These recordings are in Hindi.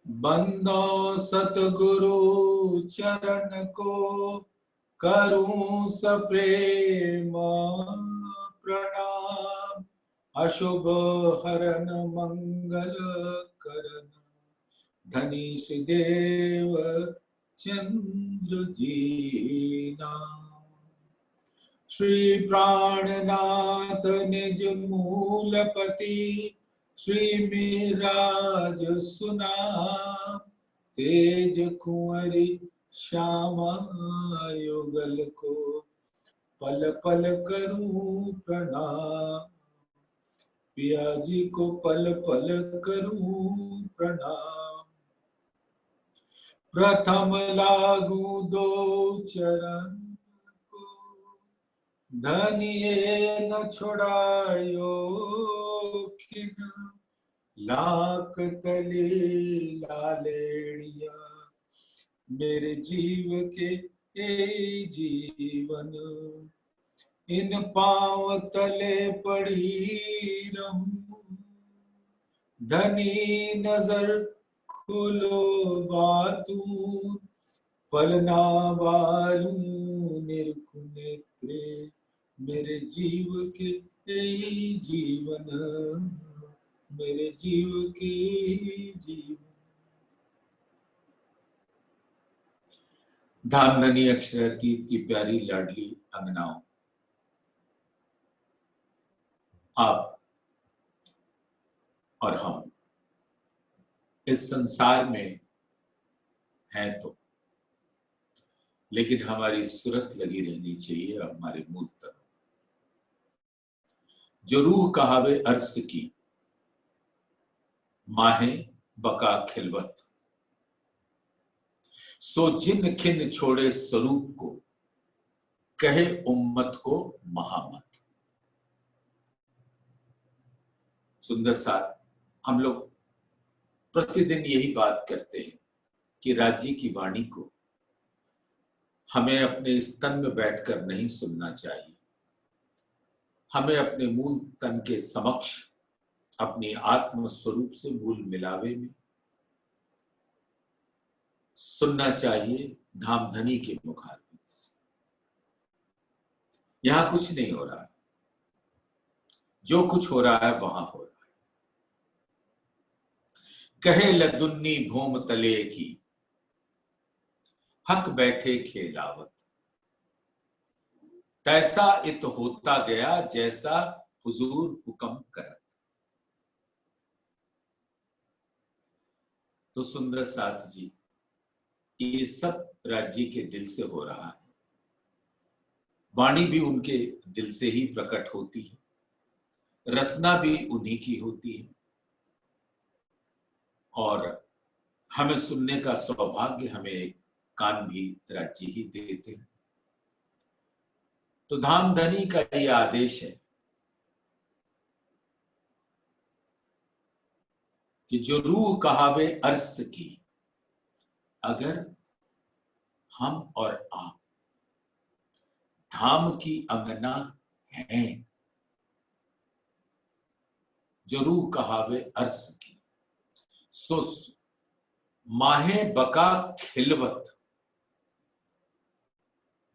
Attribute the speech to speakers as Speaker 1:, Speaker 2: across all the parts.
Speaker 1: बंदो सतगुरु चरण को करूं सप्रेम प्रणाम। अशुभ हरन मंगल करन धनीश देव चंद्र जी नाम। श्री प्राणनाथ निज मूलपति श्री मिराज सुना। तेज कुंवरी श्यामा युगल को पल पल करूं प्रणाम। पिया जी को पल पल करूं प्रणाम। प्रथम लागू दो चरण को धनिये न छुड़ायो खिन। लाख कली लालेड़िया मेरे जीव के ए जीवन। इन पांव तले पड़ी रहूं धनी नजर खोलो बातू। पलना बालू निरखु नेत्रे मेरे जीव के जीवन। मेरे जीव के जीवन। धामधनी अक्षर गीत की प्यारी लाडली अंगनाओं, आप और हम इस संसार में हैं तो, लेकिन हमारी सूरत लगी रहनी चाहिए हमारे मूल तरफ। जो रूह कहावे अर्श की माहे बका खिलवत। सो जिन खिन छोड़े स्वरूप को कहे उम्मत को महामत। सुंदर साथ हम लोग प्रतिदिन यही बात करते हैं कि राज्य की वाणी को हमें अपने स्तन में बैठकर नहीं सुनना चाहिए। हमें अपने मूल तन के समक्ष अपनी आत्म स्वरूप से मूल मिलावे में सुनना चाहिए। धामधनी के मुखारबिंद से यहां कुछ नहीं हो रहा है, जो कुछ हो रहा है वहां हो रहा है। कहे लदुन्नी भूम तले की हक बैठे खेलावत। तैसा इत होता गया जैसा हुजूर हुक्म करत। तो सुंदर साथ जी, ये सब राज्य के दिल से हो रहा है। वाणी भी उनके दिल से ही प्रकट होती है, रचना भी उन्हीं की होती है, और हमें सुनने का सौभाग्य हमें एक कान भी राज्य ही देते हैं। तो धामधनी का ये आदेश है कि जो रूह कहावे अर्श की, अगर हम और आप धाम की अंगना हैं, जो रूह कहावे अर्श की, सो माहे बका खिलवत।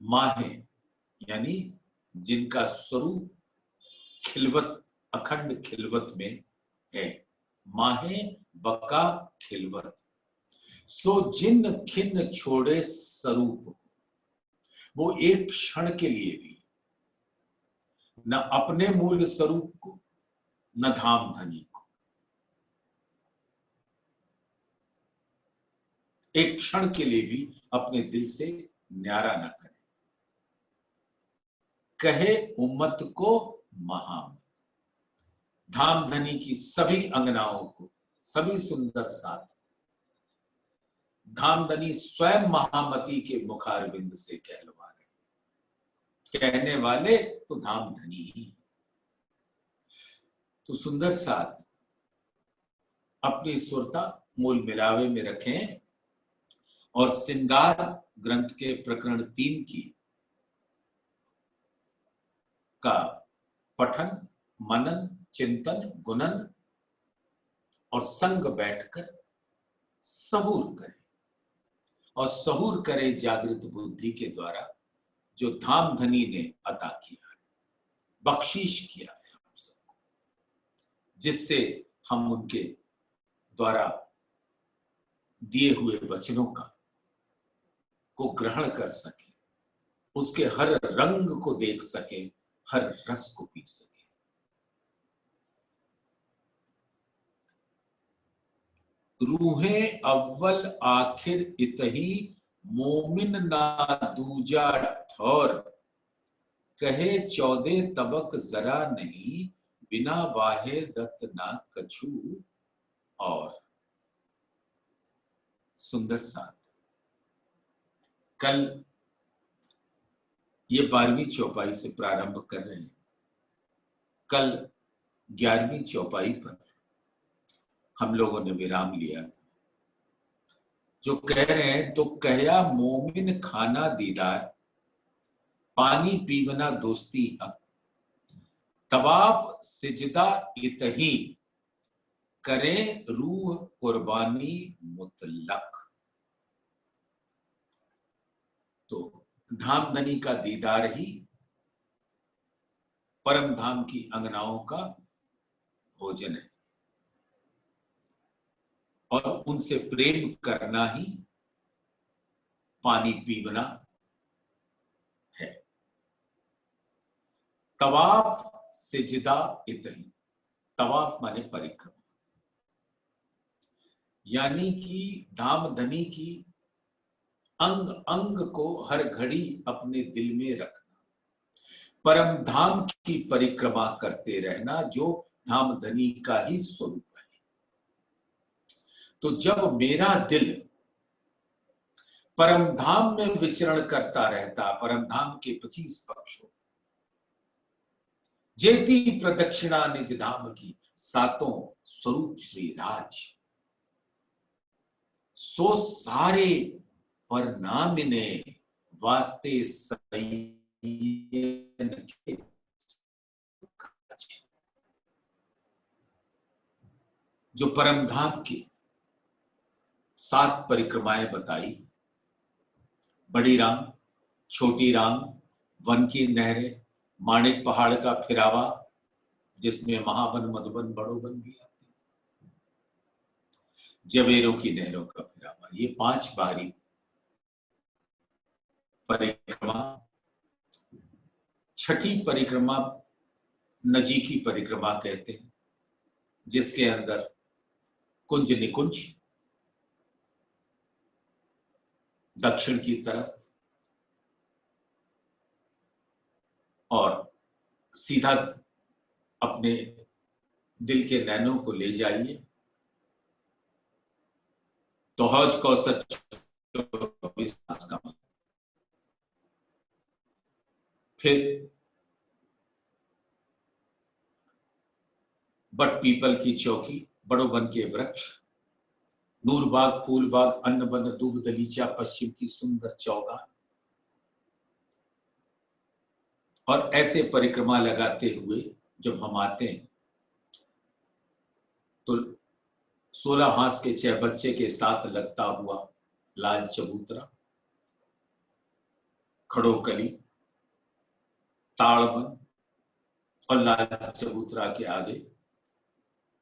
Speaker 1: माहे यानी जिनका स्वरूप खिलवत, अखंड खिलवत में है। माहे बका खिलवत। सो जिन खिन छोड़े स्वरूप, वो एक क्षण के लिए भी न अपने मूल स्वरूप को न धामधनी को, एक क्षण के लिए भी अपने दिल से न्यारा न करें। कहे उम्मत को महामत। धामधनी की सभी अंगनाओं को, सभी सुंदर साथ, धामधनी स्वयं महामती के मुखारबिंद से कहलवा रहे। कहने वाले तो धामधनी ही। तो सुंदर साथ अपनी सुरता मूल मिलावे में रखें और श्रृंगार ग्रंथ के प्रकरण 3 की का पठन, मनन, चिंतन, गुणन और संग बैठकर सहूर करे, और सहूर करे जागृत बुद्धि के द्वारा जो धाम धनी ने अता किया है, बख्शीश किया है हम सबको, जिससे हम उनके द्वारा दिए हुए वचनों को ग्रहण कर सके, उसके हर रंग को देख सके, हर रस को पी सके। रूहें अव्वल आखिर इतही, मोमिन ना दूजा ठौर, कहे 14 तबक जरा नहीं, बिना वाहे दत्त ना कछू और। सुंदर साथ, कल ये 12वीं चौपाई से प्रारंभ कर रहे हैं। कल 11वीं चौपाई पर हम लोगों ने विराम लिया था, जो कह रहे हैं तो कहया मोमिन खाना दीदार, पानी पीवना दोस्ती हक, तवाफ सिजदा इतही, करें रूह कुर्बानी मुतलक। तो धाम धनी का दीदार ही परम धाम की अंगनाओं का भोजन है, और उनसे प्रेम करना ही पानी पीवना है। तवाफ सिजदा इतही, तवाफ माने परिक्रमा, यानी कि धाम धनी की अंग अंग को हर घड़ी अपने दिल में रखना, परम धाम की परिक्रमा करते रहना, जो धाम धनी का ही स्वरूप है। तो जब मेरा दिल परम धाम में विचरण करता रहता, परम धाम के 25 पक्षों, जेती प्रदक्षिणा निज धाम की, सातों स्वरूप श्री राज, सो सारे पर नामिने, वास्ते सैयन के। जो परम धाम की 7 परिक्रमाएं बताई, बड़ी राम, छोटी राम, वन की नहरें, माणिक पहाड़ का फिरावा जिसमें महावन मधुबन बड़ोबन भी आते हैं, जवेरों की नहरों का फिरावा, ये 5 बारी परिक्रमा। छठी परिक्रमा नजी की परिक्रमा कहते हैं, जिसके अंदर कुंज निकुंज दक्षिण की तरफ और सीधा अपने दिल के नैनों को ले जाइए तो हौज कौसर 24 का, फिर बट पीपल की चौकी, बड़ोबन के वृक्ष, नूरबाग, फूलबाग, अन्नबन, दूब दलीचा, पश्चिम की सुंदर चौगान, और ऐसे परिक्रमा लगाते हुए जब हम आते हैं तो 16 हांस के 6 बच्चे के साथ लगता हुआ लाल चबूतरा, खड़ोकली, ताड़बन, और लाल चबूतरा के आगे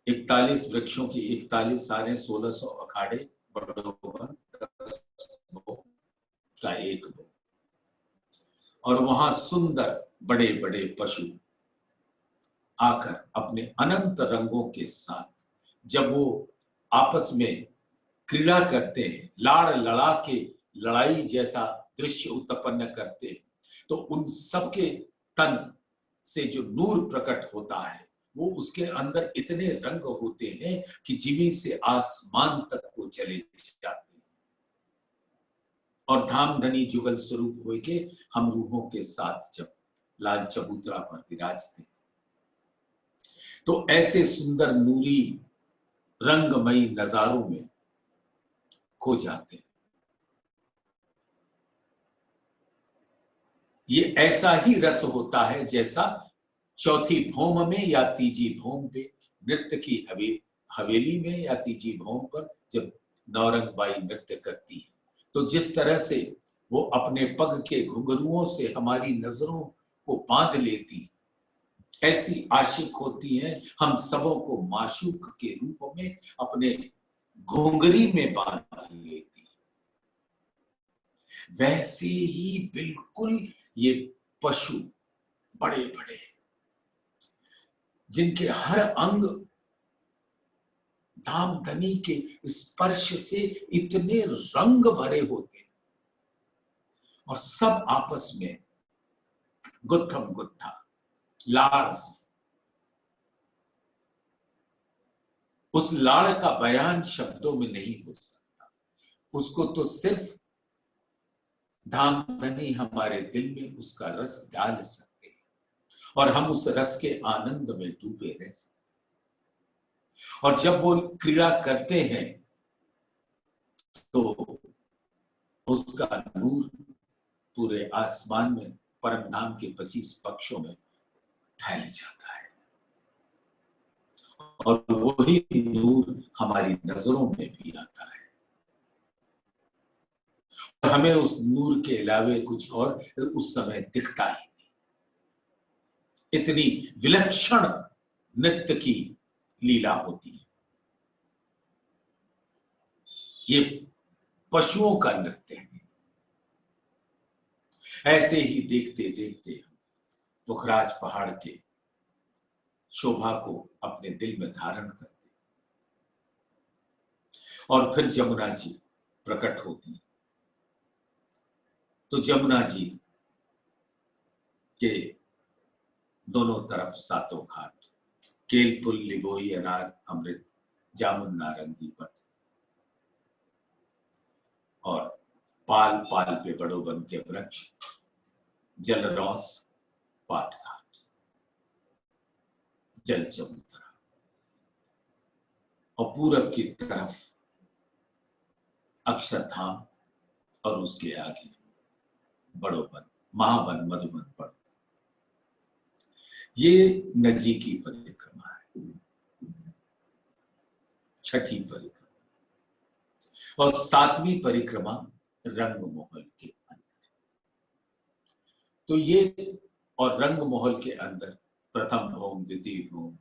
Speaker 1: 41 वृक्षों की 41 सारे 1600 अखाड़े, बड़ोबन 10 का एक बो, और वहां सुंदर बड़े बड़े पशु आकर अपने अनंत रंगों के साथ जब वो आपस में क्रीड़ा करते हैं, लाड़ लड़ा के लड़ाई जैसा दृश्य उत्पन्न करते हैं, तो उन सबके तन से जो नूर प्रकट होता है, वो उसके अंदर इतने रंग होते हैं कि जीवी से आसमान तक वो चले जाते हैं। और धाम धनी जुगल स्वरूप हो के हम रूहों के साथ जब लाल चबूतरा पर विराजते हैं, तो ऐसे सुंदर नूरी रंगमयी नजारों में खो जाते हैं। ये ऐसा ही रस होता है जैसा चौथी भौम में या तीजी भौम पे, नृत्य की हवेली में या तीजी भौम पर जब नौरंगबाई नृत्य करती है, तो जिस तरह से वो अपने पग के घुंघरुओं से हमारी नजरों को बांध लेती, ऐसी आशिक होती है हम सबों को माशूक के रूप में अपने घुंघरी में बांध लेती। वैसे ही बिल्कुल ये पशु बड़े बड़े, जिनके हर अंग धामधनी के स्पर्श से इतने रंग भरे होते और सब आपस में गुत्थम गुत्था लाड़ से, उस लाड़ का बयान शब्दों में नहीं हो सकता, उसको तो सिर्फ धामधनी हमारे दिल में उसका रस डाल सकते हैं और हम उस रस के आनंद में डूबे रह सकते हैं। और जब वो क्रीड़ा करते हैं तो उसका नूर पूरे आसमान में परम धाम के 25 पक्षों में फैल जाता है और वही नूर हमारी नजरों में भी आता है और हमें उस नूर के अलावे कुछ और उस समय दिखता ही नहीं। इतनी विलक्षण नृत्य की लीला होती है। ये पशुओं का नृत्य है। ऐसे ही देखते देखते हम पुखराज पहाड़ के शोभा को अपने दिल में धारण करते और फिर जमुना जी प्रकट होती। तो जमुना जी के दोनों तरफ सातों घाट, केल पुल लिबोई अनार अमृत जामुन नारंगी पट, और पाल पाल पे बड़ो बन के वृक्ष, जलरौस पाट घाट, जल चबूतरा, और पूरब की तरफ अक्षरधाम और उसके आगे बड़ो वन, महावन, मधुबन पड़। ये नजी की परिक्रमा है, छठी परिक्रमा, और सातवीं परिक्रमा रंगमहल के अंदर। तो ये और रंगमहल के अंदर प्रथम भूम, द्वितीय भूम,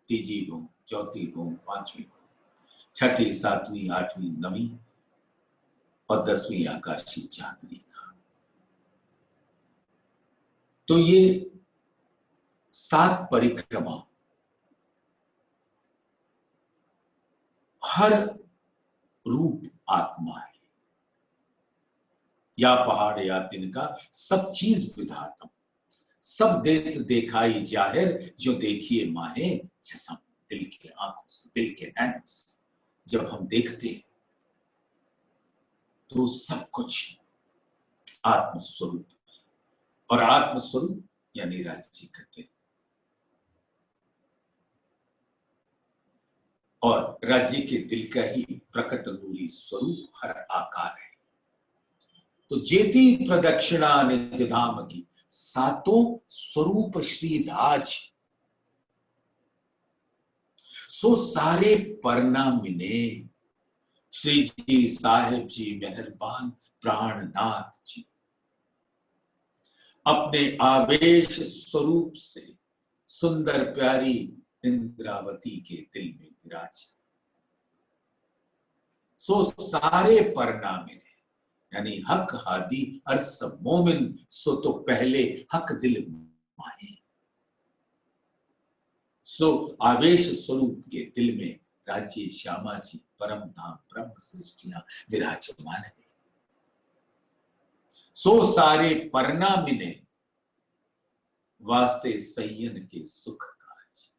Speaker 1: तीजी भूम, चौथी भूम, पांचवी भूम, छठी, सातवीं, आठवीं, नवीं और 10वीं आकाशी चांदनी का। तो ये 7 परिक्रमा हर रूप आत्मा है, या पहाड़ या तिनका सब चीज विधातम, सब देत देखाई जाहिर, जो देखिए माहे छसम। दिल के आंखों से, दिल के नैनों से जब हम देखते हैं तो सब कुछ आत्मस्वरूप, और आत्मस्वरूप यानी राज्य करते हैं। और राज्य के दिल का ही प्रकट नूरी स्वरूप हर आकार है। तो जेती प्रदक्षिणा निज धाम की, सातों स्वरूप श्री राज, सो सारे परनामिने। श्री जी साहिब जी मेहरबान प्राणनाथ जी अपने आवेश स्वरूप से सुंदर प्यारी इंद्रावती के दिल में विराज। सो सारे परनामिने यानी हक हादी अर्स मोमिन, सो तो पहले हक दिल माने। सो आवेश स्वरूप के दिल में राज्य श्यामा जी परम धाम ब्रह्म सृष्टियां विराजमान है। सो सारे परनामिने वास्ते सय्यन के सुख काज,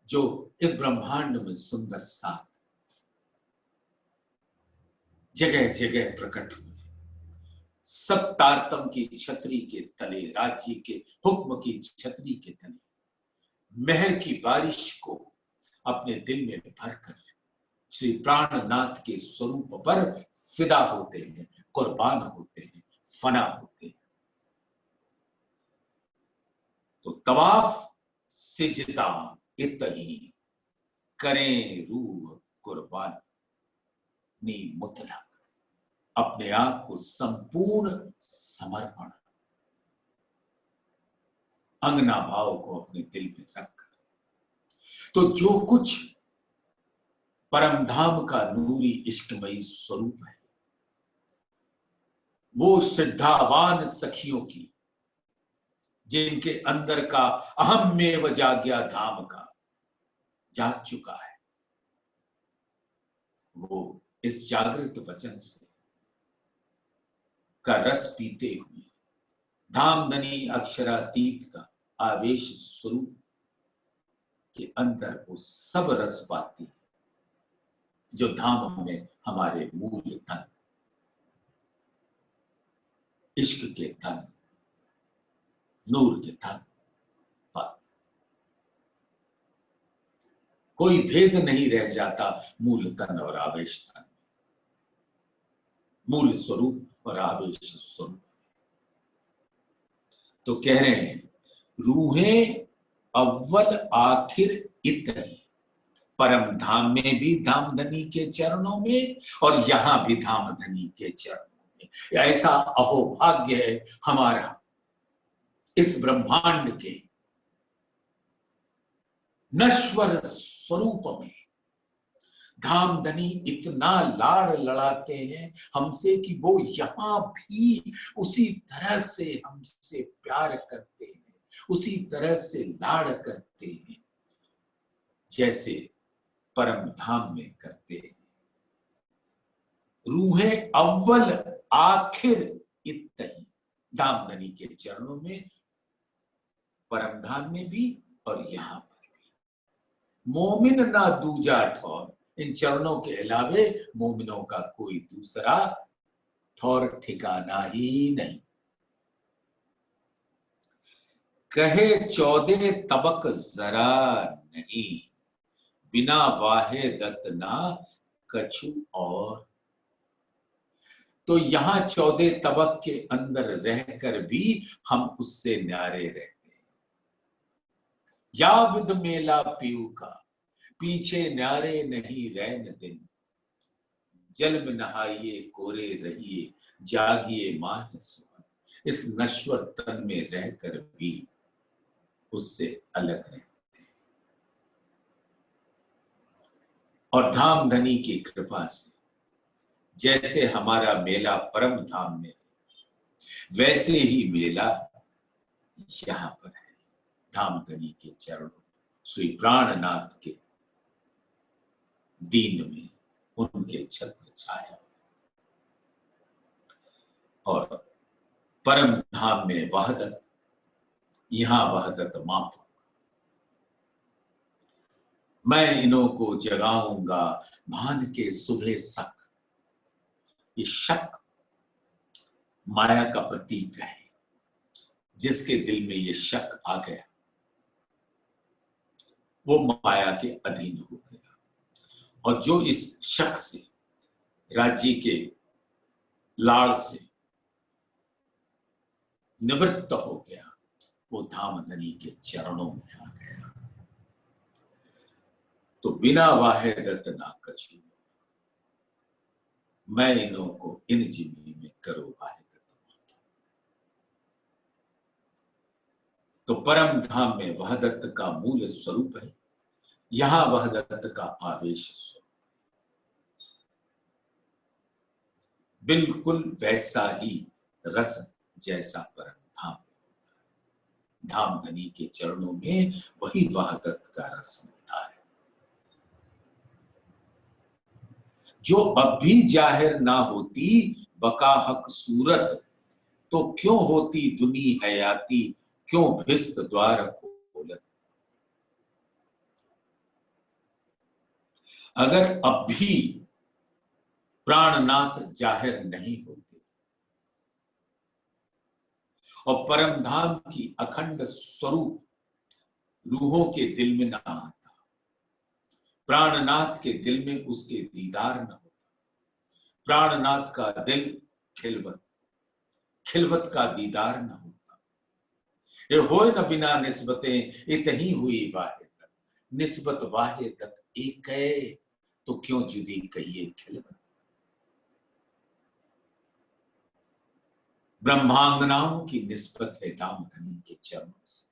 Speaker 1: जो इस ब्रह्मांड में सुंदर सात जगह जगह प्रकट हुए, सब तारतम की छतरी के तले, राज्य के हुक्म की छतरी के तले मेहर की बारिश को अपने दिल में भरकर श्री प्राणनाथ के स्वरूप पर फिदा होते हैं, कुर्बान होते हैं, फना होते हैं। तो तवाफ सिजदा इतही करें रूह कुर्बान। मुतलक, अपने आप को संपूर्ण समर्पण, अंगना भाव को अपने दिल में रखकर, तो जो कुछ परम धाम का नूरी इष्टमयी स्वरूप है, वो श्रद्धावान सखियों की, जिनके अंदर का अहम में जाग्या धाम का जाग चुका है, वो इस जागृत वचन से का रस पीते हुए धामधनी अक्षरातीत का आवेश स्वरूप के अंदर वो सब रस पाती है जो धाम में हमारे मूल धन, इश्क के धन, नूर के धन पाती। कोई भेद नहीं रह जाता मूल धन और आवेश धन, मूल स्वरूप और आवेश स्वरूप। तो कह रहे हैं रूहें अव्वल आखिर इतनी, परम धाम में भी धामधनी के चरणों में और यहां भी धामधनी के चरणों में। ऐसा अहोभाग्य है हमारा इस ब्रह्मांड के नश्वर स्वरूप में। धामधनी इतना लाड़ लड़ाते हैं हमसे कि वो यहां भी उसी तरह से हमसे प्यार करते हैं, उसी तरह से लाड़ करते हैं जैसे परम धाम में करते हैं। रूहें अव्वल आखिर इतनी, धामधनी के चरणों में, परम धाम में भी और यहां पर भी। मोमिन ना दूजा ठौर, इन चरणों के अलावे मोमिनों का कोई दूसरा ठौर ठिकाना ही नहीं। कहे 14 तबक जरा नहीं, बिना वाहे दत्त ना कछु और। तो यहां 14 तबक के अंदर रहकर भी हम उससे न्यारे रहते हैं। या विध मेला पीऊ का, पीछे न्यारे नहीं रैन दिन, जल में नहाइए कोरे रहिए, जागिए मान सुबह। इस नश्वर तन में रहकर भी उससे अलग रहते हैं। और धामधनी की कृपा से जैसे हमारा मेला परम धाम में, वैसे ही मेला यहां पर है धामधनी के चरणों, श्री प्राणनाथ के दीन में, उनके छत्र छाया। और परम धाम में वहदत, यहां वहदत माप। मैं इन्हों को जगाऊंगा भान के सुबह सक। ये शक माया का प्रतीक है। जिसके दिल में ये शक आ गया वो माया के अधीन हो गया, और जो इस शक से, राज्य के लाड़ से निवृत्त हो गया, वो धामधनी के चरणों में आ गया। तो बिना वाहे दत्त ना कछु, मैं इन्हों को इन जिंदगी में करो वाहे दत्त। तो परम धाम में वहदत्त का मूल स्वरूप है, यहां वहदत्त का आवेश स्वरूप। बिल्कुल वैसा ही रस जैसा परम धाम, धामधनी के चरणों में वही वहदत्त का रस मिलता है, जो अब भी जाहिर ना होती बका हक सूरत, तो क्यों होती दुनी हयाती, क्यों भिस्त द्वार खोलत। अगर अब भी प्राणनाथ जाहिर नहीं होते और परम धाम की अखंड स्वरूप रूहों के दिल में ना आता, प्राणनाथ के दिल में उसके दीदार न होता, प्राणनाथ का दिल खिलवत, खिलवत का दीदार न होता। ये होए न बिना निस्बतें इतही हुई वाहिदत, निस्बत वाहिदत एक है तो क्यों जुदी कहिए खिलवत। ब्रह्मांगनाओं की निस्बत है धामधनी के चरणों से।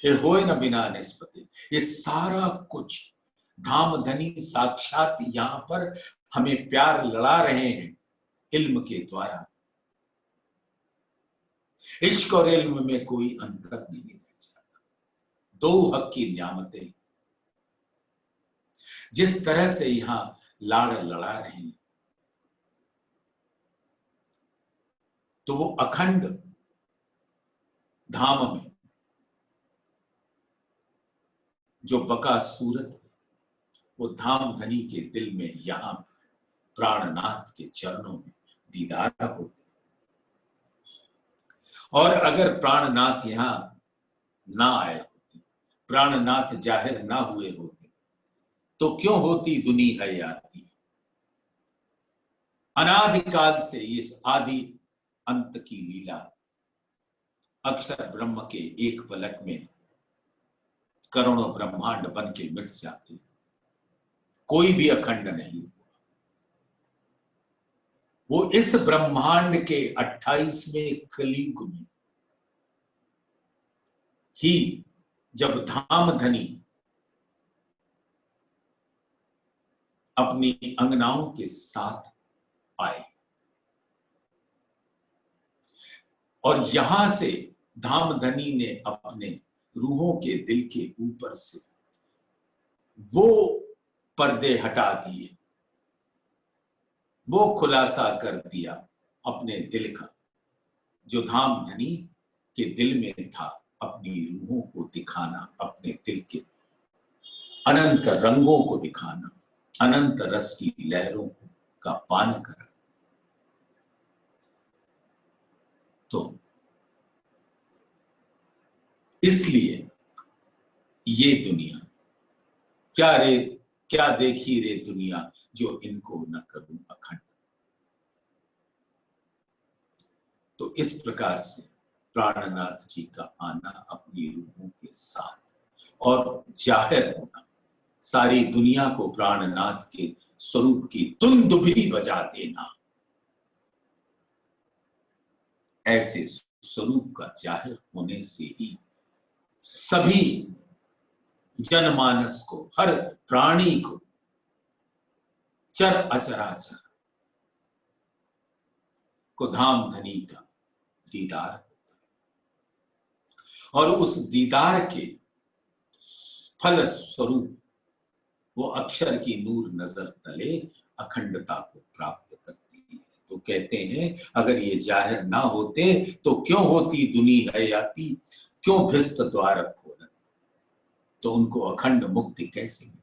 Speaker 1: ये होए न बिना निस्बते, ये सारा कुछ धामधनी साक्षात यहां पर हमें प्यार लड़ा रहे हैं इल्म के द्वारा। इश्क और इल्म में कोई अंतर नहीं रह जाता, दो हक की नियामतें जिस तरह से यहां लाड़ लड़ा रहे हैं, तो वो अखंड धाम में जो बका सूरत है, वो धाम धनी के दिल में यहां प्राणनाथ के चरणों में दीदार होते। और अगर प्राणनाथ यहां ना आए होते, प्राणनाथ जाहिर ना हुए होते, तो क्यों होती दुनिया हयाती। अनादिकाल से इस आदि अंत की लीला अक्षर ब्रह्म के एक पलक में करोड़ों ब्रह्मांड बन के मिट जाते, कोई भी अखंड नहीं हुआ। वो इस ब्रह्मांड के 28वें कलयुग में ही जब धामधनी अपनी अंगनाओं के साथ आए और यहां से धामधनी ने अपने रूहों के दिल के ऊपर से वो पर्दे हटा दिए, वो खुलासा कर दिया अपने दिल का, जो धामधनी के दिल में था, अपनी रूहों को दिखाना, अपने दिल के अनंत रंगों को दिखाना, अनंत रस की लहरों का पान करा। तो इसलिए ये दुनिया क्या देखी रे दुनिया, जो इनको न करूं अखंड। तो इस प्रकार से प्राणनाथ जी का आना अपनी रूहों के साथ और जाहिर होना, सारी दुनिया को प्राणनाथ के स्वरूप की धुन दुभी बजा देना, ऐसे स्वरूप का जाहिर होने से ही सभी जनमानस को, हर प्राणी को, चर अचराचर को धामधनी का दीदार होता है। और उस दीदार के फल स्वरूप वो अक्षर की नूर नजर तले अखंडता को प्राप्त करती है। तो कहते हैं अगर ये जाहिर ना होते तो क्यों होती दुनिया हयाती, क्यों भिस्त द्वार खोलन, तो उनको अखंड मुक्ति कैसे मिलती।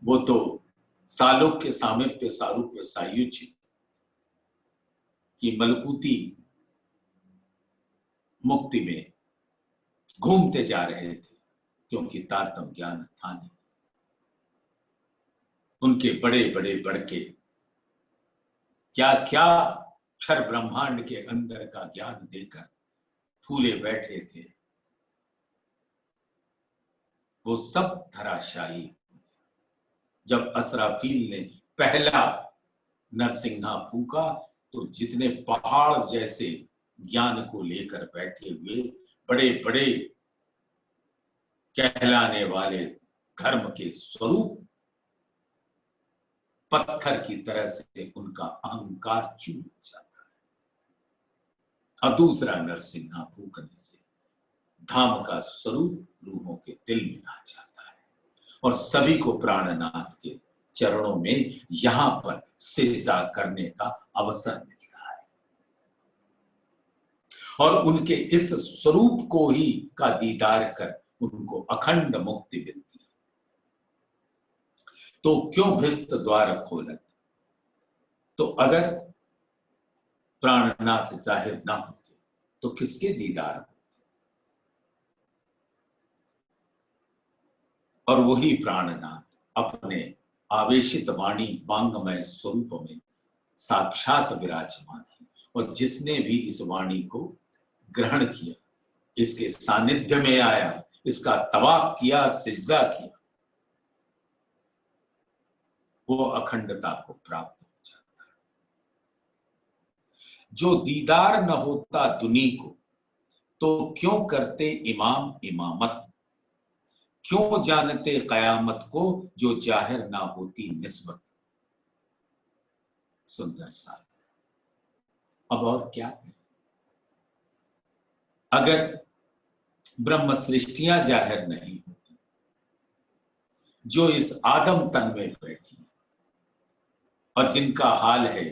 Speaker 1: वो तो सालोक्य सामीप्य सारूप्य सायुज्य की मलकूती मुक्ति में घूमते जा रहे थे, क्योंकि तारतम ज्ञान था नहीं। उनके बड़े बड़े बड़के क्या क्या क्षर ब्रह्मांड के अंदर का ज्ञान देकर फूले बैठे थे, वो सब धराशायी। जब असराफील ने पहला नरसिंहा फूका तो जितने पहाड़ जैसे ज्ञान को लेकर बैठे हुए बड़े बड़े कहलाने वाले धर्म के स्वरूप पत्थर की तरह से उनका अहंकार चूर हो जाता है। और दूसरा नरसिंहा फूकने से धाम का स्वरूप रूहों के दिल में आ जाता है और सभी को प्राणनाथ के चरणों में यहां पर सिजदा करने का अवसर मिलता है और उनके इस स्वरूप को ही का दीदार कर उनको अखंड मुक्ति मिलती है। तो क्यों भिस्त द्वार खोलत, तो अगर प्राणनाथ जाहिर ना होते तो किसके दीदार होते। और वही प्राणनाथ अपने आवेशित वाणी वांगमय स्वरूप में साक्षात विराजमान है और जिसने भी इस वाणी को ग्रहण किया, इसके सानिध्य में आया, इसका तवाफ किया, सिजदा किया, वो अखंडता को प्राप्त हो जाता है। जो दीदार न होता दुनी को, तो क्यों करते इमाम इमामत। क्यों जानते कयामत को, जो जाहिर ना होती निस्बत। सुंदर सा। अब और क्या है, अगर ब्रह्म सृष्टियां जाहिर नहीं होती, जो इस आदम तन में बैठी और जिनका हाल है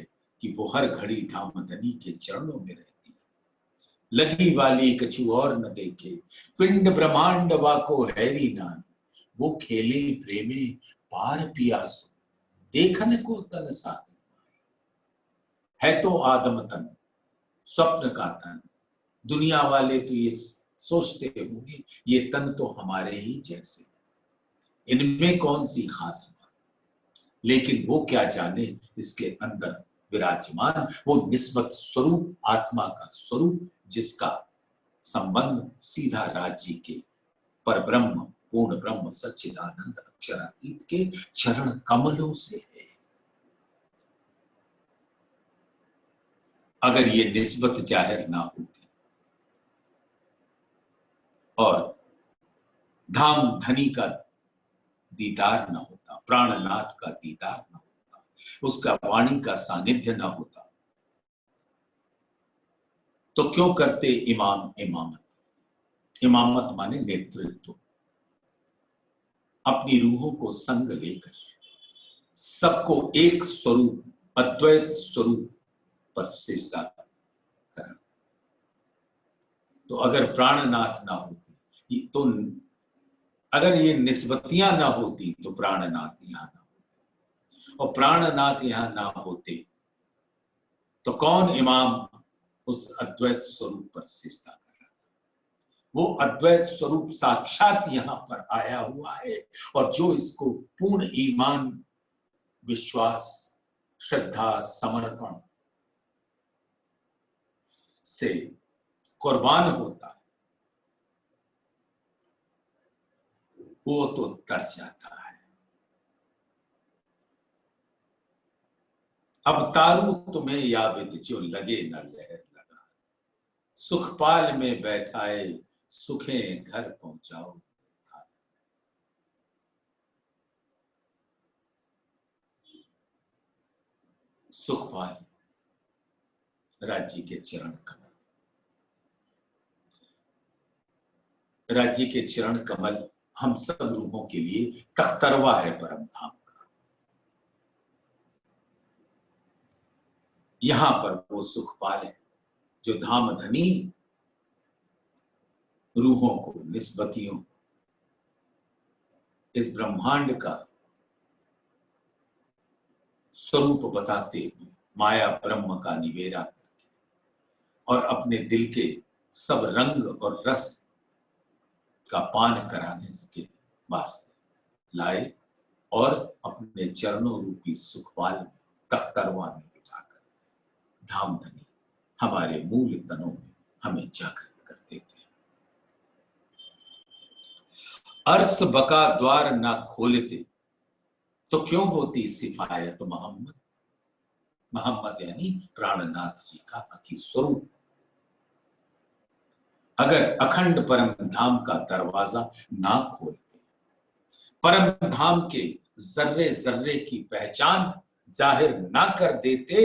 Speaker 1: कि वो हर घड़ी धामधनी के चरणों में रहती है, लगी वाली कछु और न देखे, पिंड ब्रह्मांड वाको हैरी नान, वो खेले प्रेमे पार पियासो, देखने को तन साधन। है तो आदम तन, स्वप्न का तन। दुनिया वाले तो ये सोचते होंगे ये तन तो हमारे ही जैसे, इनमें कौन सी खास बात। लेकिन वो क्या जाने इसके अंदर विराजमान वो निस्बत स्वरूप, आत्मा का स्वरूप, जिसका संबंध सीधा राज्य के पर ब्रह्म, पूर्ण ब्रह्म सच्चिदानंद अक्षरातीत के चरण कमलों से है। अगर ये निस्बत जाहिर ना होती और धाम धनी का दीदार ना होता, प्राणनाथ का दीदार ना होता, उसका वाणी का सानिध्य ना होता, तो क्यों करते इमाम इमामत। इमामत माने नेतृत्व। अपनी रूहों को संग लेकर सबको एक स्वरूप, अद्वैत स्वरूप पर सिजदा करा। तो अगर प्राणनाथ ना होती, तो अगर ये निस्बतियां ना होती तो प्राणनाथ यहां ना होते, और प्राणनाथ यहां ना होते तो कौन इमाम उस अद्वैत स्वरूप पर सिजदा कर रहा था। वो अद्वैत स्वरूप साक्षात यहां पर आया हुआ है, और जो इसको पूर्ण ईमान, विश्वास, श्रद्धा, समर्पण से कुर्बान होता है, वो तो तर जाता है। अब तारू तुम्हें याबिद जो लगे न लहर लगा, सुखपाल में बैठाए सुखे घर पहुंचाओ। सुखपाल राज्य के चरण कमल, राज्य के चरण कमल हम सब रूहों के लिए तख्तरवा है परम धाम का। यहां पर वो सुखपाल है जो धाम धनी रूहों को, निस्बतियों को इस ब्रह्मांड का स्वरूप बताते हुए माया ब्रह्म का निवेरा करके और अपने दिल के सब रंग और रस का पान कराने के वास्ते लाए, और अपने चरणों रूपी सुखपाल में, तख्तरवा में बिठाकर धामधनी हमारे मूल तनों में हमें जागृत कर देते हैं। अर्श बका द्वार ना खोलते, तो क्यों होती सिफायत मोहम्मद। मोहम्मद यानी प्राणनाथ जी का अखी स्वरूप। अगर अखंड परम धाम का दरवाजा ना खोलते, परम धाम के जर्रे जर्रे की पहचान जाहिर ना कर देते,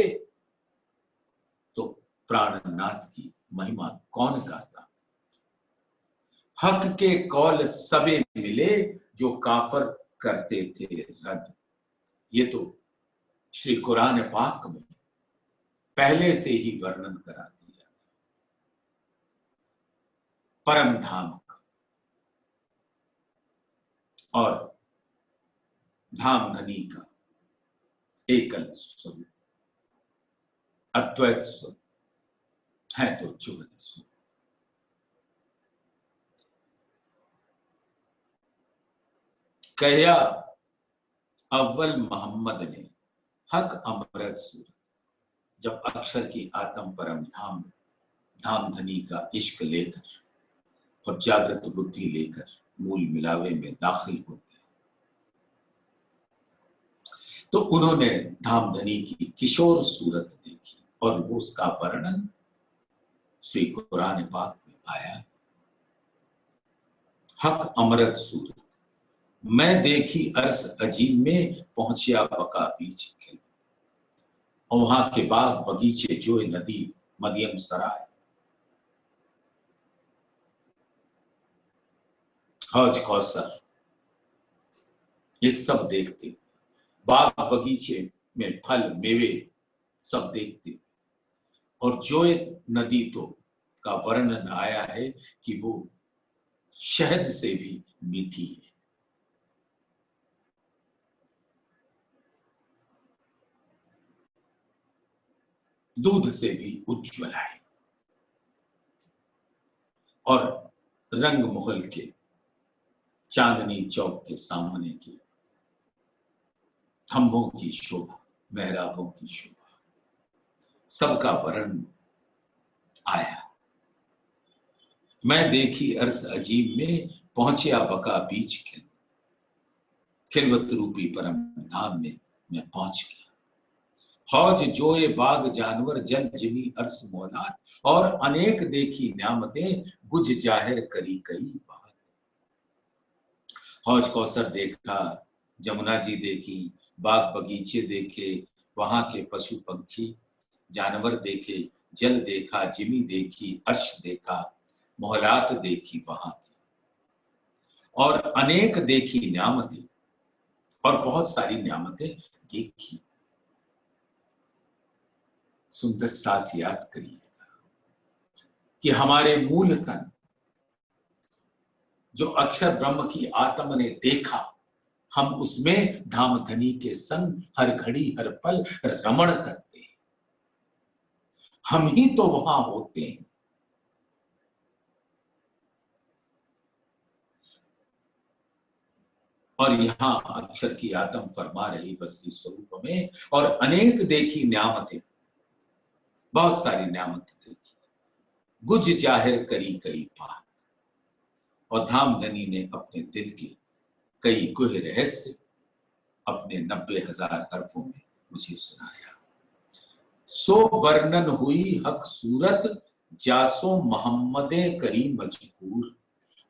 Speaker 1: तो प्राणनाथ की महिमा कौन गाता। हक के कौल सबे मिले, जो काफर करते थे रद। ये तो श्री कुरान पाक में पहले से ही वर्णन करा दिया परम धाम का और धाम धनी का एकल स्वरूप, अद्वैत स्वरूप है तो जुगत स्वरूप। कया अव्वल मोहम्मद ने हक अमृत सूरत, जब अक्षर की आत्म परम धाम, धाम धनी का इश्क लेकर और जागृत बुद्धि लेकर मूल मिलावे में दाखिल होते, तो उन्होंने धाम धनी की किशोर सूरत देखी और वो उसका वर्णन श्री कुरान पाक में आया। हक अमरत सूरत मैं देखी अर्श अजीब में पहुंचिया बका बीच खिल, और वहां के बाग बगीचे जो नदी मदियम सराय, हौज कौसर, ये सब देखते, बाग बगीचे में फल मेवे सब देखते, और जो एक नदी तो का वर्णन आया है कि वो शहद से भी मीठी है। दूध से भी उज्ज्वल है, और रंग महल के चांदनी चौक के सामने की थंभों की शोभा, मेहराबों की शोभा, सबका वर्णन आया। मैं देखी अर्श अजीब में पहुंचिया बका बीच खिलवत, खिलवत रूपी परम धाम में मैं पहुंच गया। हौज जोए बाग जानवर जल जिमी अर्श मौलाद, और अनेक देखी न्यामतें गुज जाहिर करी कई बात। हौज कौसर देखा, जमुना जी देखी, बाग बगीचे देखे, वहां के पशु पंछी जानवर देखे, जल देखा, जिमी देखी, अर्श देखा, मोहलात देखी वहां की, और अनेक देखी न्यामतें, और बहुत सारी न्यामतें देखी। सुंदर साथ याद करिएगा कि हमारे मूल तन जो अक्षर ब्रह्म की आत्मा ने देखा, हम उसमें धामधनी के संग हर घड़ी हर पल रमण करते हैं। हम ही तो वहां होते हैं। और यहां अक्षर की आत्म फरमा रही बसरी स्वरूप में, और अनेक देखी न्यामतें, बहुत सारी न्यामतें देखी, गुज जाहिर करी कई बात, और धामधनी ने अपने दिल के कई गुह रहस्य अपने 90,000 हरफों में मुझे सुनाया। सो वर्णन हुई हक सूरत जासो मोहम्मदे करी मजबूर।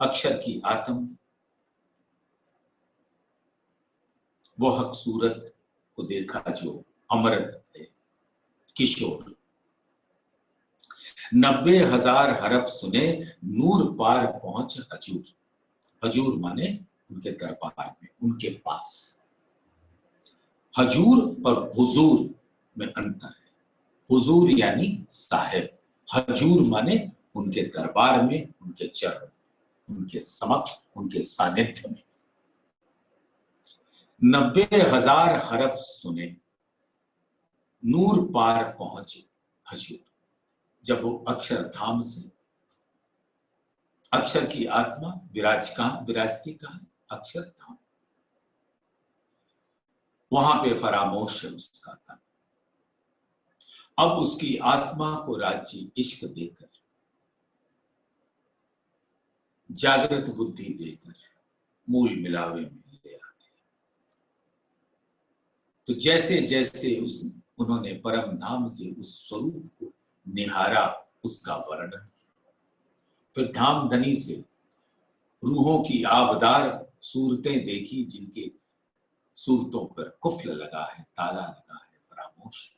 Speaker 1: अक्षर की आत्म वो हक सूरत को देखा जो अमृत है, किशोर। 90,000 हरफ सुने नूर पार पहुंच हजूर। हजूर माने उनके दरबार में, उनके पास। हजूर और हुजूर में अंतर है। हुजूर यानी साहिब, हजूर माने उनके दरबार में, उनके चरण, उनके समक्ष, उनके सानिध्य में। 90,000 हरफ सुने नूर पार पहुंचे हजूर। जब वो अक्षर धाम से, अक्षर की आत्मा विराजती कहां? अक्षर धाम। वहां पे फरामोश है उसका तन। अब उसकी आत्मा को राज्य इश्क देकर, जागृत बुद्धि देकर मूल मिलावे में ले आते। तो जैसे जैसे उन्होंने परम धाम के उस स्वरूप को निहारा, उसका वर्णन किया, फिर धामधनी से रूहों की आबदार सूरतें देखी, जिनके सूरतों पर कुफल लगा है, ताला लगा है, फरामोश।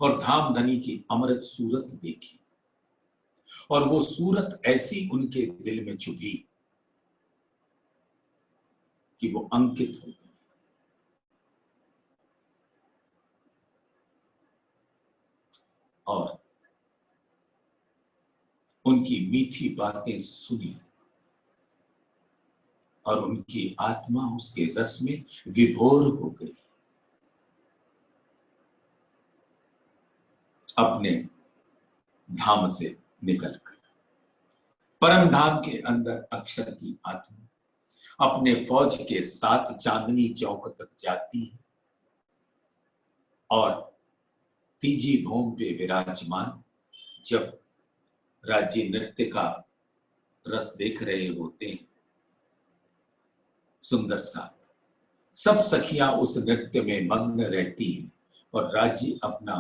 Speaker 1: और धामधनी की अमृत सूरत देखी, और वो सूरत ऐसी उनके दिल में चुभी कि वो अंकित हो गई। और उनकी मीठी बातें सुनी, और उनकी आत्मा उसके रस में विभोर हो गई। अपने धाम से निकलकर परम धाम के अंदर अक्षर की आत्मा अपने फौज के साथ चांदनी चौक तक जाती है, और तीजी भूम पे विराजमान जब राज्य नृत्य का रस देख रहे होते हैं, सुंदर सा सब सखियां उस नृत्य में मग्न रहती हैं, और राजी अपना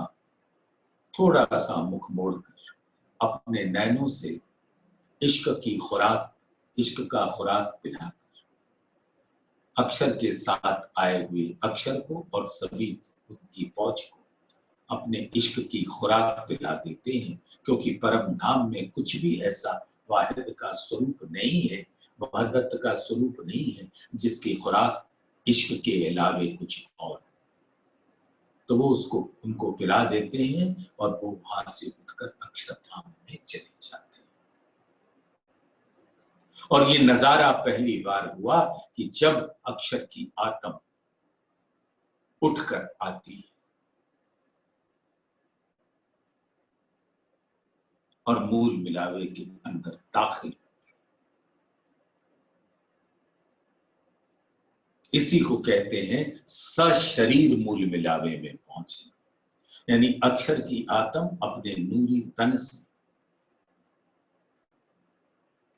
Speaker 1: थोड़ा सा मुख मोड़कर अपने नैनों से इश्क का खुराक पिलाकर अक्षर के साथ आए हुए अक्षर को और सभी उनकी फौज को अपने इश्क की खुराक पिला देते हैं, क्योंकि परम धाम में कुछ भी ऐसा वाहिद का स्वरूप नहीं है, वहदत का स्वरूप नहीं है जिसकी खुराक इश्क के अलावे कुछ और। तो वो उनको पिला देते हैं और वो वहां से उठकर अक्षरधाम में चले जाते हैं। और ये नजारा पहली बार हुआ कि जब अक्षर की आत्म उठकर आती है और मूल मिलावे के अंदर दाखिल। इसी को कहते हैं सशरीर मूल मिलावे में पहुंचना, यानी अक्षर की आत्म अपने नूरी तन से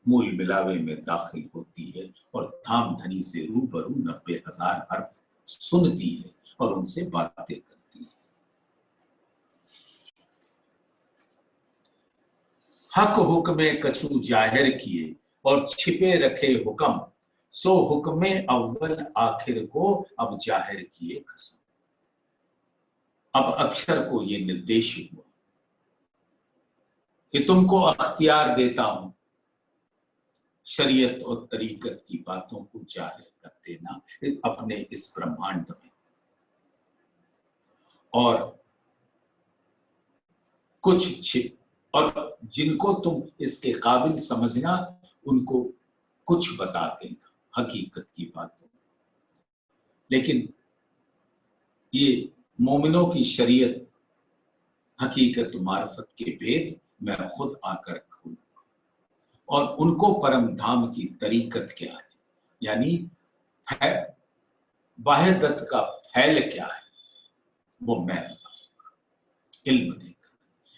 Speaker 1: मूल मिलावे में दाखिल होती है और धाम धनी से रूबरू 90,000 हर्फ सुनती है और उनसे बातें करती है। हक हुक्मे कछु जाहिर किए और छिपे रखे हुक्म, सो हुक्मे अव्वल आखिर को अब जाहिर किए कसम। अब अक्षर को ये निर्देश हुआ कि तुमको अख्तियार देता हूं शरीयत और तरीकत की बातों को जाहिर कर देना अपने इस ब्रह्मांड में, और और जिनको तुम इसके काबिल समझना उनको कुछ बता देगा हकीकत की बातों। लेकिन ये मोमिनों की शरीयत हकीकत मार्फत के भेद मैं खुद आकर खोलूंगा, और उनको परम धाम की तरीकत क्या है, यानी वाहिदत का फैल क्या है, वो मैं बताऊंगा। इल्म देकर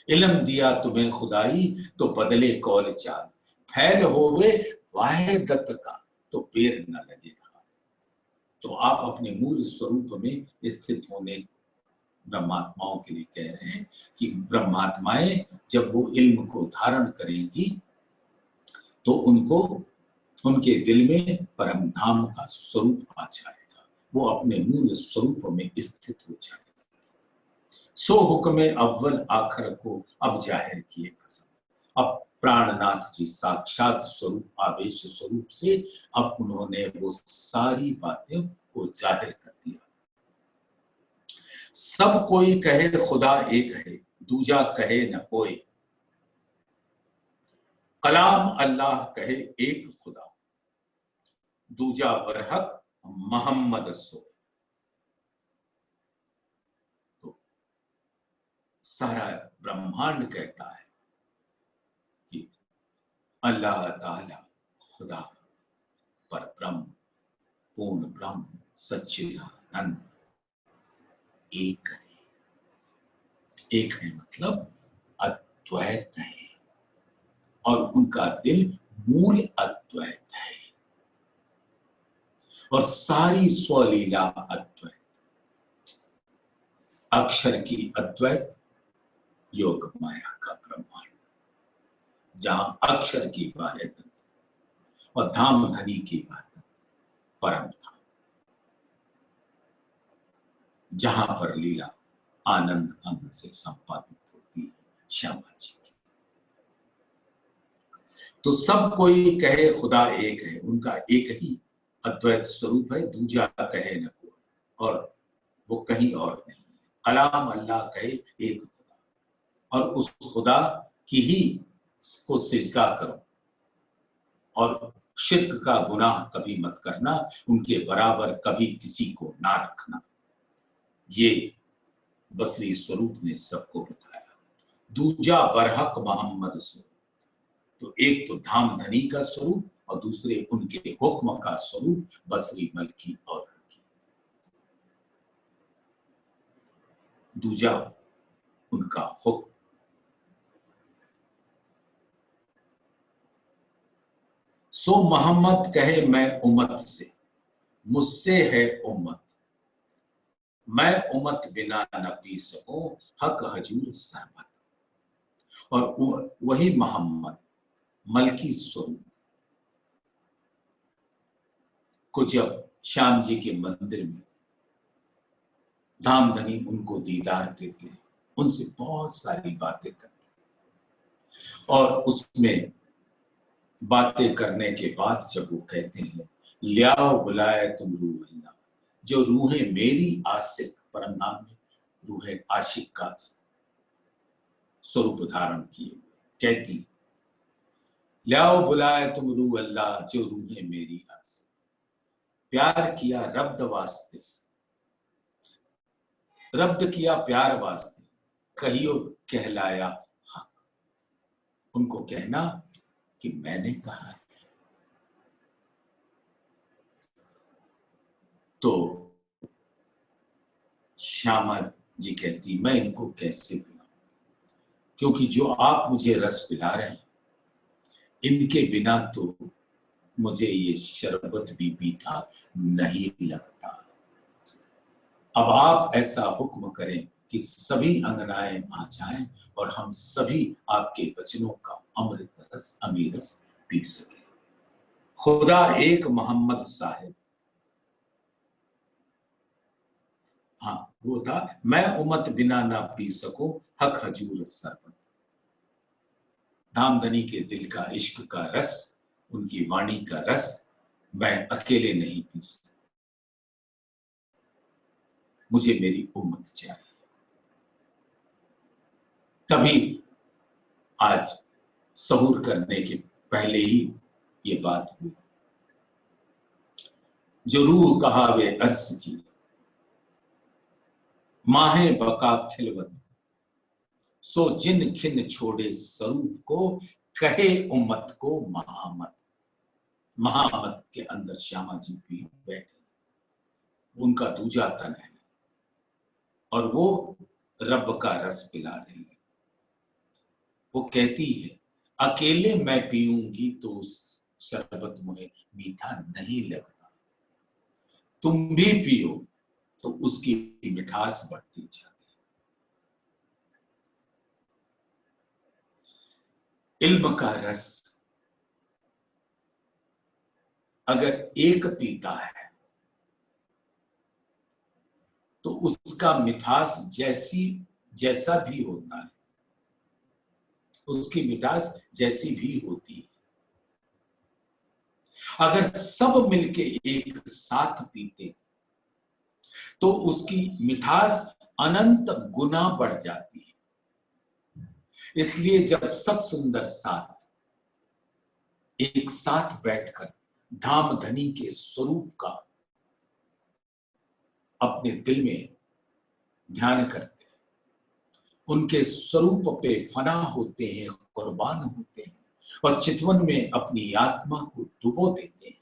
Speaker 1: इल्म दिया तुम्हें खुदाई तो बदले कौल चाल, फैल होवे वाहिदत का तो पेर न लगे। तो आप अपने मूल स्वरूप में स्थित होने ब्रह्मात्माओं के लिए कह रहे हैं कि ब्रह्मात्माएं जब वो इल्म को धारण करेंगी तो उनको उनके दिल में परम धाम का स्वरूप आ जाएगा, वो अपने मूल स्वरूप में स्थित हो जाएगा। सो हुक्मे अव्वल आखिर को अब जाहिर किए कसम। अब प्राणनाथ जी साक्षात स्वरूप आवेश स्वरूप से अब उन्होंने वो सारी बातें को जाहिर कर दिया। सब कोई कहे खुदा एक है, दूजा कहे न कोई, कलाम अल्लाह कहे एक खुदा, दूजा बरहक मोहम्मद सो। तो सारा ब्रह्मांड कहता है कि अल्लाह ताला खुदा पर ब्रह्म पूर्ण ब्रह्म सच्चिदानंद एक है। एक है मतलब अद्वैत है, और उनका दिल मूल अद्वैत है, और सारी स्वलीला अद्वैत। अक्षर की अद्वैत, योग माया का ब्रह्मांड, जहां अक्षर की वाहिदत और धाम धनी की वाहिदत परम धाम, जहां पर लीला आनंद अंग से संपादित होती है श्यामा जी की। तो सब कोई कहे खुदा एक है, उनका एक ही अद्वैत स्वरूप है, दूजा कहे न कोई, और वो कहीं और नहीं है। कलाम अल्लाह कहे एक खुदा, और उस खुदा की ही को सिजदा करो, और शिर्क का गुनाह कभी मत करना, उनके बराबर कभी किसी को ना रखना। ये बसरी स्वरूप ने सबको बताया। दूजा बरहक मोहम्मद स्वरूप, तो एक तो धाम धनी का स्वरूप और दूसरे उनके हुक्म का स्वरूप बसरी मलकी और रखी। दूजा उनका हुक्म। सो मोहम्मद कहे मैं उम्मत से, मुझसे है उम्मत, मैं उमत बिना न पी सकूं हक हजूर सरबत। और वही मोहम्मद मलकी स्वरूप को जब श्याम जी के मंदिर में धामधनी उनको दीदार देते हैं, उनसे बहुत सारी बातें करते हैं। और उसमें बातें करने के बाद जब वो कहते हैं लियाओ बुलाए तुम रूह अल्लाह, जो रूहें मेरी आशिक, परमधाम में रूह आशिक का स्वरूप धारण किए हुए, कहती लियाओ बुलाए तुम रूह अल्लाह, जो रूहें मेरी आशिक। प्यार किया रब्द वास्ते, रब्द किया प्यार वास्ते, कहियो कहलाया हक। उनको कहना कि मैंने कहा है। तो श्यामा जी कहती मैं इनको कैसे पिलाऊं, क्योंकि जो आप मुझे रस पिला रहे हैं इनके बिना तो मुझे ये शरबत भी मीठा नहीं लगता। अब आप ऐसा हुक्म करें कि सभी अंगनाएं आ जाएं और हम सभी आपके वचनों का अमृत रस अमीरस पी सके। खुदा एक मोहम्मद साहिब, हाँ वो था मैं उमत बिना ना पी सकूं हक हजूर सरबत। धामधनी के दिल का इश्क का रस, उनकी वाणी का रस मैं अकेले नहीं पी सकता, मुझे मेरी उम्मत चाहिए। तभी आज सहूर करने के पहले ही ये बात हुई। जो रूह कहावे अर्ज की, माहे बका खिलवत, सो जिन खिन छोड़े स्वरूप को, कहे उम्मत को महामत। महामत के अंदर श्यामा जी भी बैठे, उनका दूजा तन है और वो रब का रस पिला रही है। वो कहती है अकेले मैं पीऊंगी तो उस शरबत मुझे मीठा नहीं लगता, तुम भी पियो तो उसकी मिठास बढ़ती जाती है। इल्म का रस अगर एक पीता है तो उसका मिठास जैसा भी होता है, उसकी मिठास जैसी भी होती है। अगर सब मिलके एक साथ पीते तो उसकी मिठास अनंत गुना बढ़ जाती है। इसलिए जब सब सुंदर साथ एक साथ बैठकर धामधनी के स्वरूप का अपने दिल में ध्यान करते हैं, उनके स्वरूप पे फना होते हैं, कुर्बान होते हैं और चितवन में अपनी आत्मा को डुबो देते हैं,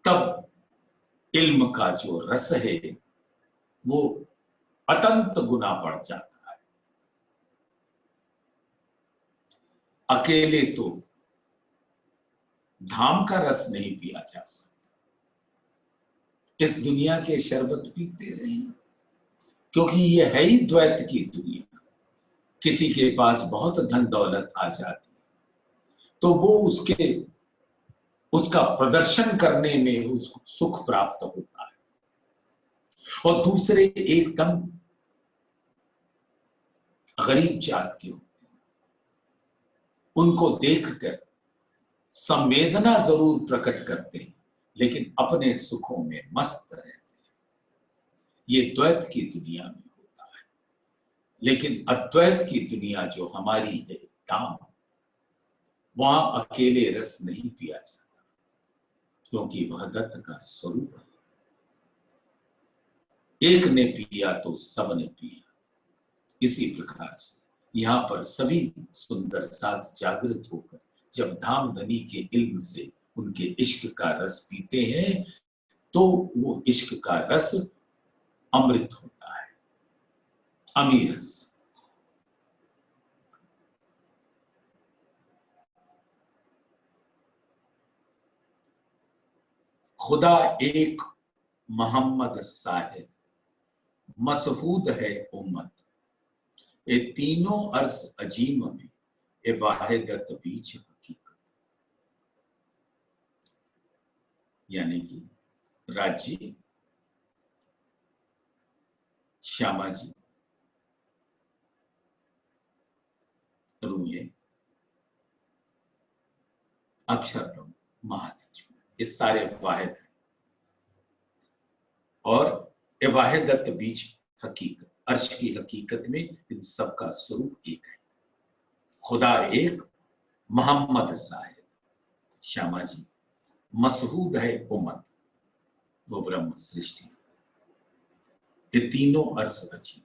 Speaker 1: तब इल्म का जो रस है वो अतंत गुना बढ़ जाता है। अकेले तो धाम का रस नहीं पिया जा सकता। इस दुनिया के शरबत पीते रहे, क्योंकि ये है ही द्वैत की दुनिया। किसी के पास बहुत धन दौलत आ जाती तो वो उसका प्रदर्शन करने में उसको सुख प्राप्त होता है, और दूसरे एकदम गरीब जात के होते हैं, उनको देखकर संवेदना जरूर प्रकट करते हैं लेकिन अपने सुखों में मस्त रहते हैं। ये द्वैत की दुनिया में होता है। लेकिन अद्वैत की दुनिया जो हमारी है धाम, वहां अकेले रस नहीं पिया जाता, क्योंकि वह दत्त का स्वरूप है। एक ने पिया तो सब ने पिया। इसी प्रकार से यहाँ पर सभी सुंदर साथ जागृत होकर जब धामधनी के इल्म से उनके इश्क का रस पीते हैं तो वो इश्क का रस अमृत होता है, अमीरस। खुदा एक मोहम्मद साहिब मसहूद है उम्मत, ये तीनों अर्ज अजीम में ए वाहिदत बीच हकीकत। यानी कि राज्य, श्यामा जी, रूहे, अक्षर, महालक्ष्मी, ये सारे वाहिद हैं और ये वाहिदत बीच हकीकत, अर्श की हकीकत में इन सब का स्वरूप एक है। खुदा एक, मोहम्मद साहिब, श्यामा जी, मसहूद है उम्मत, वो ब्रह्म सृष्टि, ये तीनों अर्श अजीम।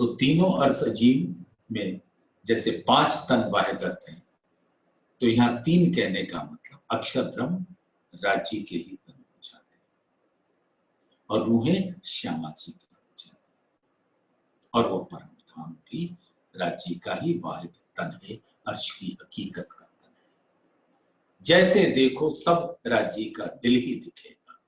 Speaker 1: तो तीनों अर्श अजीम में जैसे 5 तन वाहिदत हैं, तो यहां 3 कहने का मतलब अक्षर ब्रह्म राज्य के ही तन हो जाते हैं और रूहें श्यामा जी के हो जाती हैं और वो परम धाम भी राज्य का ही वाहिद तन है, अर्श की हकीकत का तन है। जैसे देखो सब राज्य का दिल ही दिखेगा।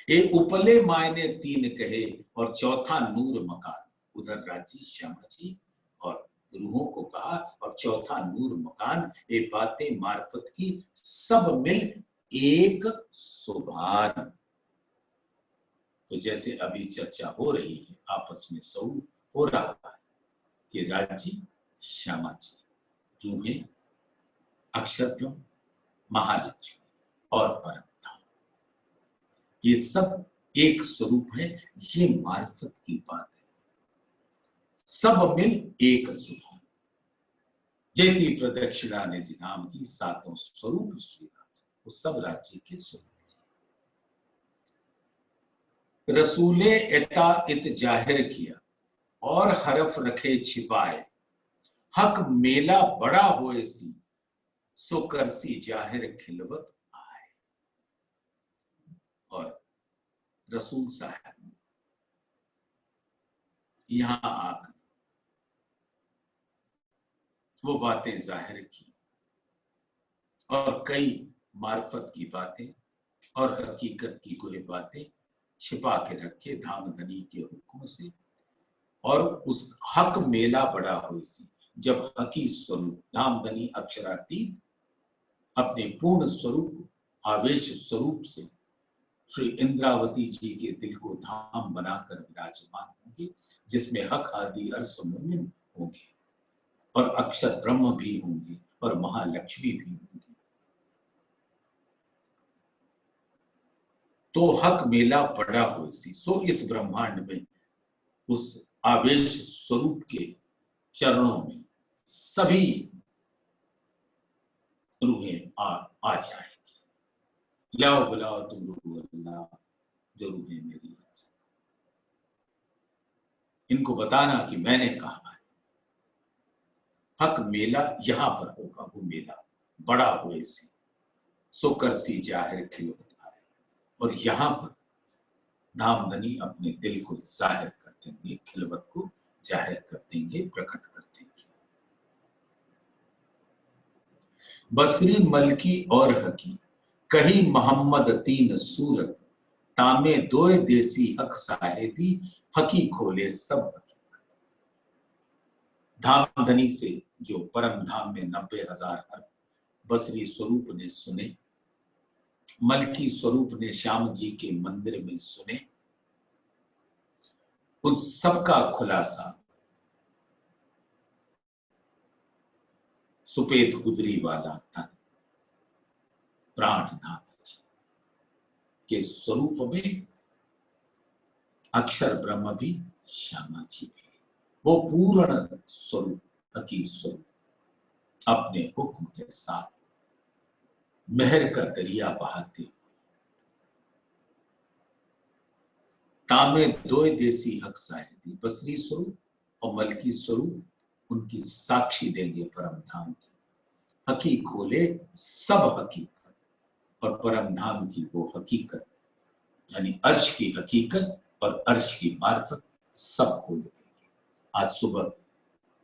Speaker 1: ये उपले मायने 3 कहे और चौथा नूर मकान, उधर राज्य श्यामा जी और रूहों को कहा और चौथा नूर मकान, ये बातें मार्फत की सब मिल एक सुभान। तो जैसे अभी चर्चा हो रही है, आपस में सऊर हो रहा है कि राज्य, श्यामा जी, रूहें, अक्षर ब्रह्म, महालक्ष्मी और परम धाम, ये सब एक स्वरूप है। ये मार्फत की बात है। सब मिल एक सुभान, जैती प्रदक्षिणा ने जिनाम की 7 स्वरूप श्री राज्य, वो सब राज्य के स्वरूप। रसूले एता इत जाहिर किया और हरफ रखे छिपाए, हक मेला बड़ा होए सी सो करसी जाहिर खिलवत आए। और रसूल साहब यहां आकर वो बातें जाहिर की और कई मार्फत की बातें और हकीकत की कोई बातें छिपा के रखे धामधनी के हुक्म से। और उस हक मेला बड़ा हुई सी, जब हकी स्वरूप धामधनी अक्षरातीत अपने पूर्ण स्वरूप आवेश स्वरूप से श्री इंद्रावती जी के दिल को धाम बनाकर विराजमान होंगे, जिसमें हक आदि अर्श मोमिन होंगे और अक्षर ब्रह्म भी होंगे और महालक्ष्मी भी होंगी। तो हक मेला बड़ा हो सी, सो इस ब्रह्मांड में उस आवेश स्वरूप के चरणों में सभी रूहें आ जाएंगी। लाओ बुलाओ तुम रूह अल्लाह, जो रूहें मेरी है, इनको बताना कि मैंने कहा है। हक मेला यहां पर होगा, वो मेला बड़ा हुए सी सो कर सी जाहिर खिलवत आए। और यहां पर धामधनी अपने दिल को जाहिर कर देंगे, खिलवत को जाहिर कर देंगे, प्रकट कर देंगे। बसरी मलकी और हकी कही मोहम्मद 3 सूरत, तामे 2 देसी हक साहेदी, हकी खोले सब हकीकत। धामधनी से जो परम धाम में 90,000 हर्फ बसरी स्वरूप ने सुने, मलकी स्वरूप ने श्याम जी के मंदिर में सुने, उन सबका खुलासा सुपेत गुदरी वाला तन प्राणनाथ जी के स्वरूप में अक्षर ब्रह्म भी, श्यामा जी भी, वो पूर्ण स्वरूप, हकी स्वरूप अपने हुक्म के साथ मेहर का दरिया बहाते हुए तामे 2 देसी हक साहेदी, बसरी स्वरूप और मलकी स्वरूप उनकी साक्षी देंगे परम धाम की। हकी खोले सब हकीकत, और परम धाम की वो हकीकत यानी अर्श की हकीकत और अर्श की मार्फत सब खोल देंगे। आज सुबह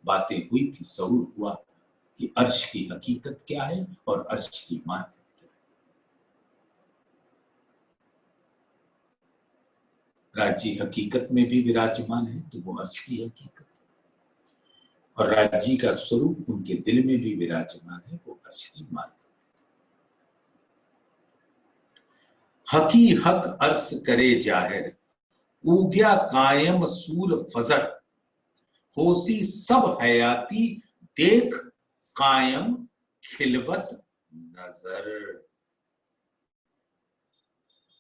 Speaker 1: बातें हुई थी, सऊर हुआ कि अर्श की हकीकत क्या है और अर्श की मार्फत क्या है। राज्य हकीकत में भी विराजमान है तो वो अर्श की हकीकत है, और राज्य का स्वरूप उनके दिल में भी विराजमान है, वो अर्श की मात। हकी हक अर्श करे जाहिर, उग्या कायम सूर फजर, होसी सब हयाती देख कायम खिलवत नजर।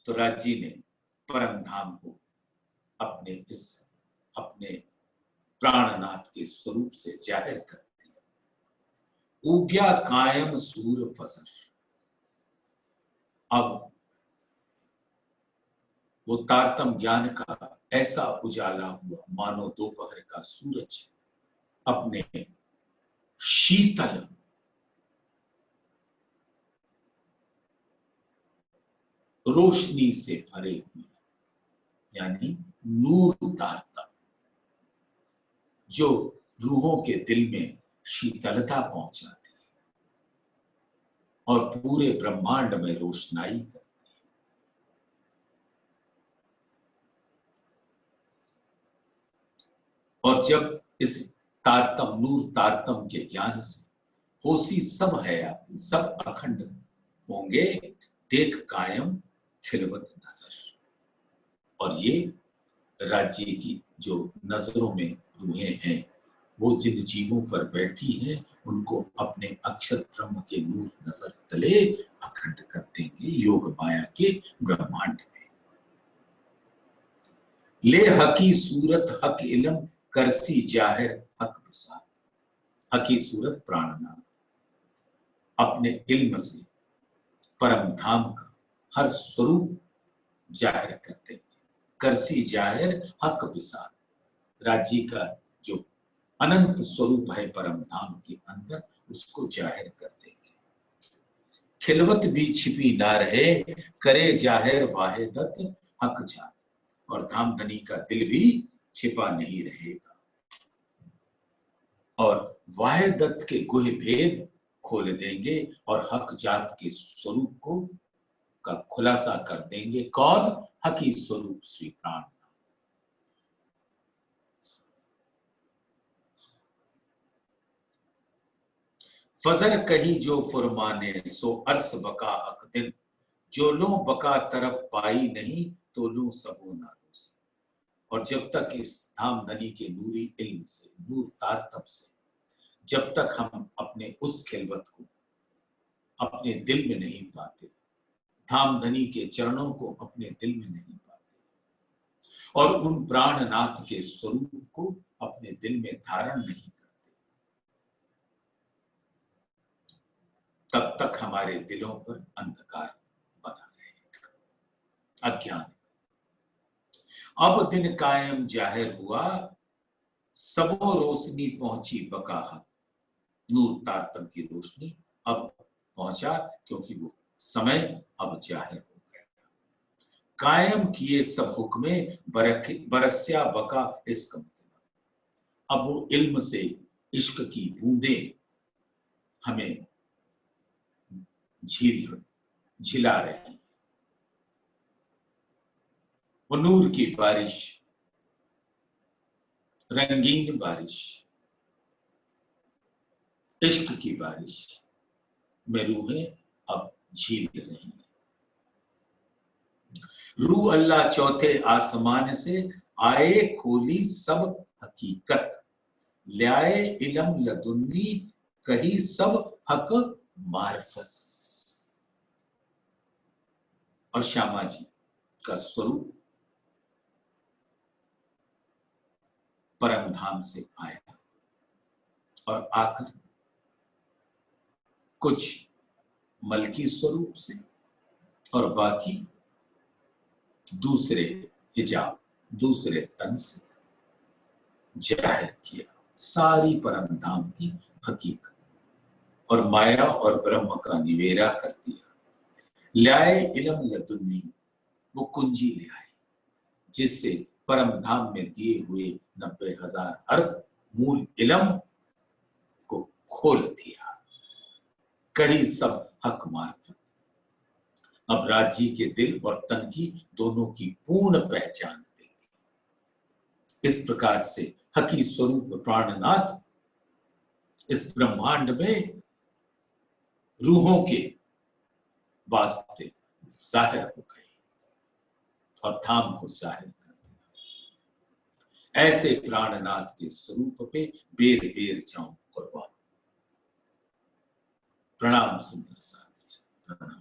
Speaker 1: तो राजी ने परम धाम को अपने प्राणनाथ के स्वरूप से जाहिर कर दिया। उग्या कायम सूर फजर, अब वो तारतम ज्ञान का ऐसा उजाला हुआ मानो दोपहर का सूरज अपने शीतल रोशनी से भरे हुए, यानी नूर तारतम जो रूहों के दिल में शीतलता पहुंचाती है और पूरे ब्रह्मांड में रोशनाई करती है। और जब इस तारतम नूर तारतम के ज्ञान से होसी सब है, सब अखंड होंगे, देख कायम खिलवत नजर। और ये राज्य की जो नजरों में रूहें हैं, वो जिन जीवों पर बैठी हैं उनको अपने अक्षर ब्रह्म के नूर नजर तले अखंड कर देंगे योग माया के ब्रह्मांड में। ले हकी सूरत हक इलम करसी जाहिर हक विसार। हकी सूरत प्राणनाथ अपने इल्म से परम धाम का हर स्वरूप जाहिर करते हैं। करसी जाहिर हक विसार, राज्य का जो अनंत स्वरूप है परम धाम के अंदर, उसको जाहिर कर देंगे। खिलवत भी छिपी ना रहे, करे जाहिर वाहिदत हक जान। और धाम धनी का दिल भी छिपा नहीं रहेगा और वाहिदत के गुह भेद खोल देंगे और हक जात के स्वरूप को का खुलासा कर देंगे। कौन? हकी स्वरूप श्री प्राण। फजर कही जो फुरमाने, सो अर्स बका हक दिन, जो लो बका तरफ पाई नहीं, तो लो सबो नारो से। और जब तक इस धामधनी के नूरी इल्म से, नूर तारतम से, जब तक हम अपने उस खिलवत को अपने दिल में नहीं पाते, धामधनी के चरणों को अपने दिल में नहीं पाते और उन प्राणनाथ के स्वरूप को अपने दिल में धारण नहीं करते, तब तक हमारे दिलों पर अंधकार बना रहेगा, अज्ञान। अब दिन कायम जाहिर हुआ, सबो रोशनी पहुंची बकाहा। नूर तारतम की रोशनी अब पहुंचा क्योंकि वो समय अब जाहिर हो गया। कायम किए सब हुक्मे बरस्या बका इश्क मतलब। अब वो इल्म से इश्क की बूंदें हमें झिला रही हैं। वो नूर की बारिश, रंगीन बारिश, इश्क की बारिश में रूहें अब झील रही हैं। रूह अल्लाह चौथे आसमान से आए, खोली सब हकीकत, ल्याए इलम लदुन्नी, कही सब हक मार्फत। और श्यामा जी का स्वरूप परम धाम से आया और आकर कुछ मलकी स्वरूप से और बाकी दूसरे हिजाब, दूसरे तन से जाहिर किया सारी परम धाम की हकीकत और माया और ब्रह्म का निवेरा कर दिया। लाए इलम लदुन्नी, वो कुंजी ले आए जिससे परम धाम में दिए हुए 90,000 हर्फ मूल इलम को खोल दिया। कही सब हक मार्फत। अब राज्य के दिल और तन की दोनों की पूर्ण पहचान दे। इस प्रकार से हकी स्वरूप प्राणनाथ इस ब्रह्मांड में रूहों के वास्ते जाहिर हो गए और धाम को जाहिर कर दिया। ऐसे प्राणनाथ के स्वरूप पे बेर बेर जाऊं कुर्बान। प्रणाम सुंदर साथ। प्रणाम।